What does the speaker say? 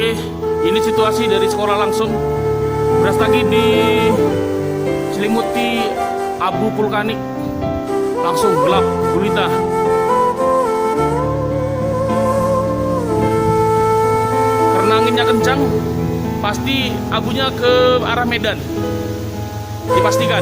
Oke, ini situasi dari sekolah langsung. Brastagi diselimuti abu vulkanik, langsung gelap gulita. Karena anginnya kencang, pasti abunya ke arah Medan, dipastikan.